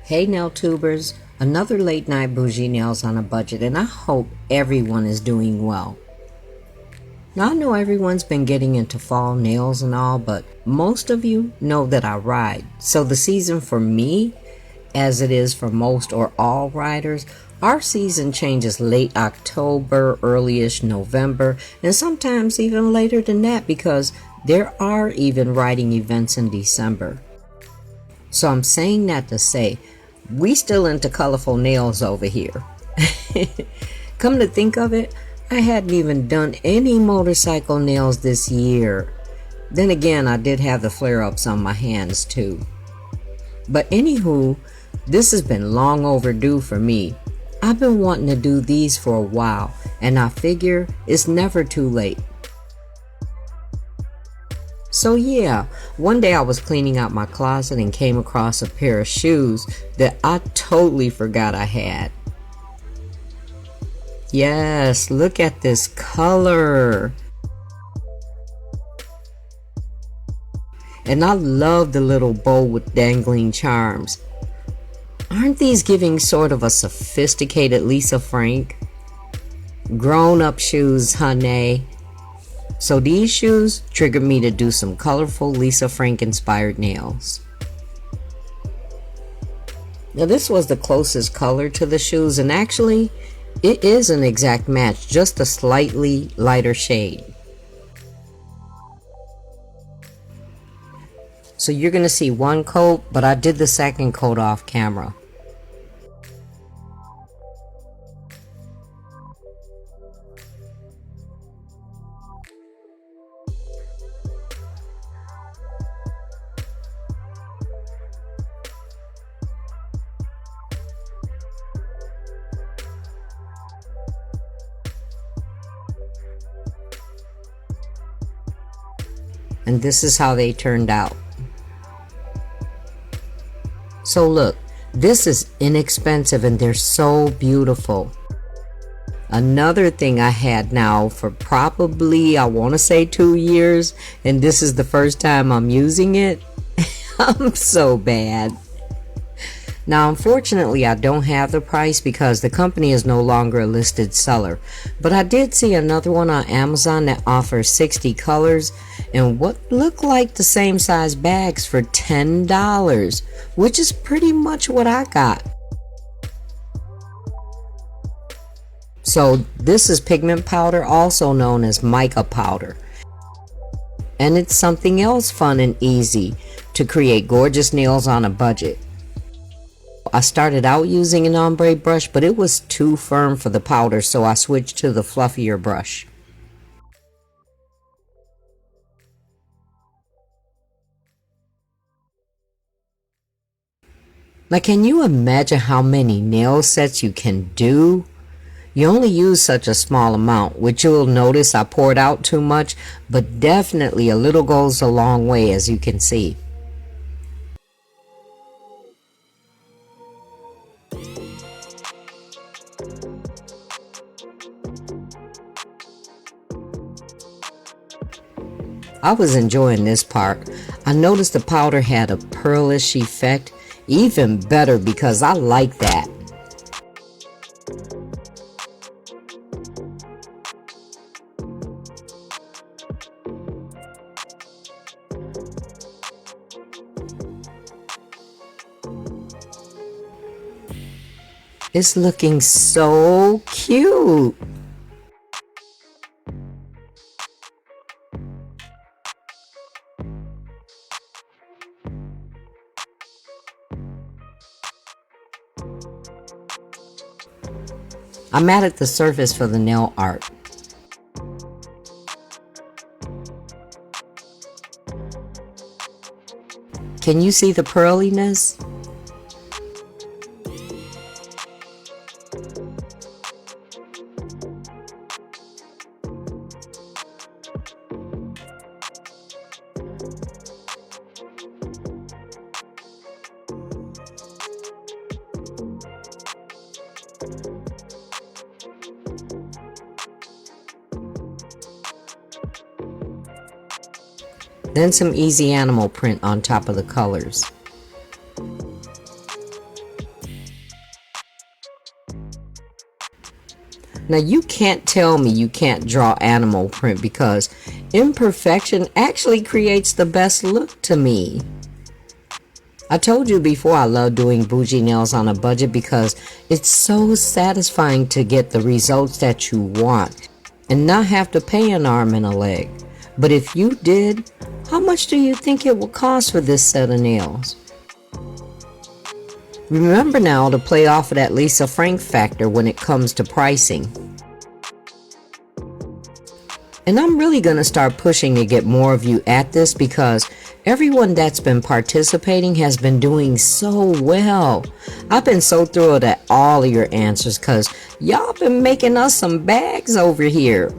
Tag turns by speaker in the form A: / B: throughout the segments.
A: Hey nail tubers, another late night bougie nails on a budget, and I hope everyone is doing well. Now I know everyone's been getting into fall nails and all, but most of you know that I ride. So the season for me, as it is for most or all riders, our season changes late October, early-ish November, and sometimes even later than that because there are even riding events in December. So I'm saying that to say, we still into colorful nails over here. Come to think of it, I hadn't even done any motorcycle nails this year. Then again, I did have the flare-ups on my hands too. But anywho, this has been long overdue for me. I've been wanting to do these for a while, and I figure it's never too late. So yeah, one day I was cleaning out my closet and came across a pair of shoes that I totally forgot I had. Yes, look at this color. And I love the little bow with dangling charms. Aren't these giving sort of a sophisticated Lisa Frank? Grown-up shoes, honey. So these shoes triggered me to do some colorful Lisa Frank inspired nails. Now this was the closest color to the shoes, and actually it is an exact match, just a slightly lighter shade. So you're gonna see one coat, but I did the second coat off camera. And this is how they turned out. So look, this is inexpensive and they're so beautiful. Another thing I had now for probably, I want to say 2 years, and this is the first time I'm using it. I'm so bad. Now unfortunately I don't have the price because the company is no longer a listed seller, but I did see another one on Amazon that offers 60 colors and what look like the same size bags for $10, which is pretty much what I got. So this is pigment powder, also known as mica powder, and it's something else fun and easy to create gorgeous nails on a budget. I started out using an ombre brush, but it was too firm for the powder, so I switched to the fluffier brush. Now, can you imagine how many nail sets you can do? You only use such a small amount, which you'll notice I poured out too much, but definitely a little goes a long way, as you can see. I was enjoying this part. I noticed the powder had a pearlish effect, even better because I like that. It's looking so cute. I'm at the surface for the nail art. Can you see the pearliness? Then some easy animal print on top of the colors. Now you can't tell me you can't draw animal print, because imperfection actually creates the best look to me. I told you before I love doing bougie nails on a budget because it's so satisfying to get the results that you want and not have to pay an arm and a leg. But if you did, how much do you think it will cost for this set of nails? Remember now to play off of that Lisa Frank factor when it comes to pricing. And I'm really going to start pushing to get more of you at this, because everyone that's been participating has been doing so well. I've been so thrilled at all of your answers because y'all been making us some bags over here.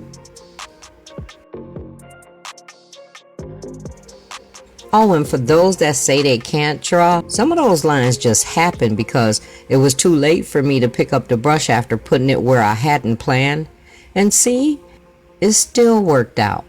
A: Oh, and for those that say they can't draw, some of those lines just happened because it was too late for me to pick up the brush after putting it where I hadn't planned. And see, it still worked out.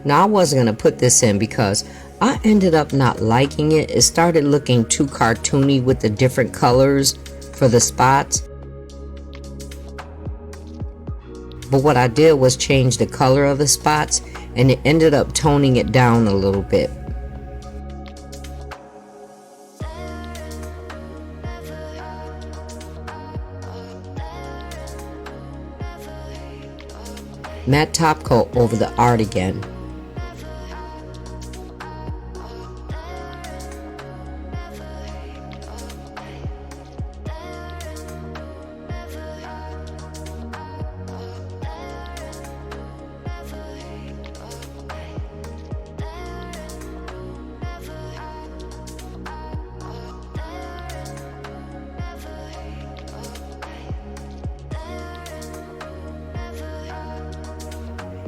A: Now I wasn't going to put this in because I ended up not liking it. It started looking too cartoony with the different colors for the spots. But what I did was change the color of the spots, and it ended up toning it down a little bit. Matte top coat over the art again.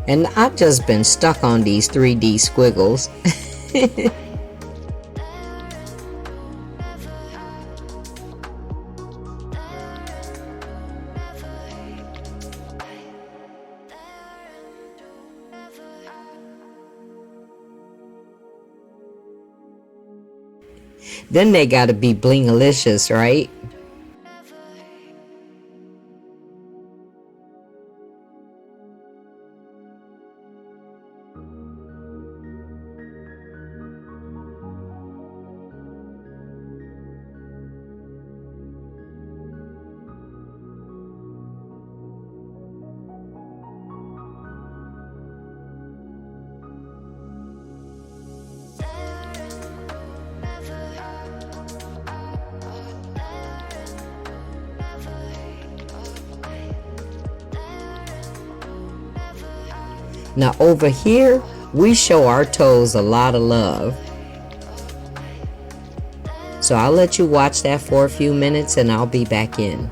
A: And I've just been stuck on these 3D squiggles. Then they gotta be bling-alicious, right? Now over here, we show our toes a lot of love. So I'll let you watch that for a few minutes and I'll be back in.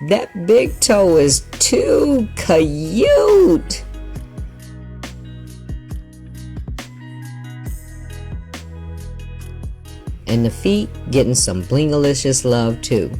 A: That big toe is too cute. And the feet getting some blingalicious love too.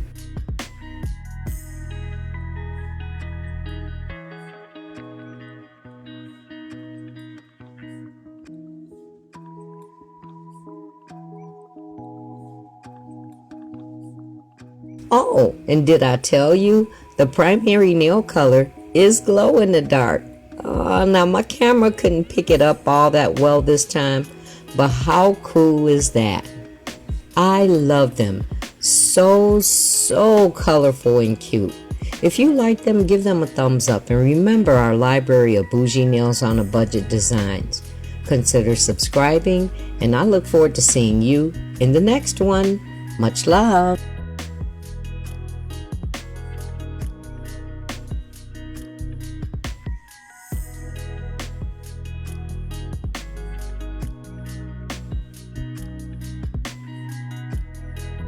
A: Oh, and did I tell you the primary nail color is glow in the dark? Now my camera couldn't pick it up all that well this time, but how cool is that? I love them. So colorful and cute. If you like them, give them a thumbs up, and remember our library of bougie nails on a budget designs. Consider subscribing, and I look forward to seeing you in the next one. Much love.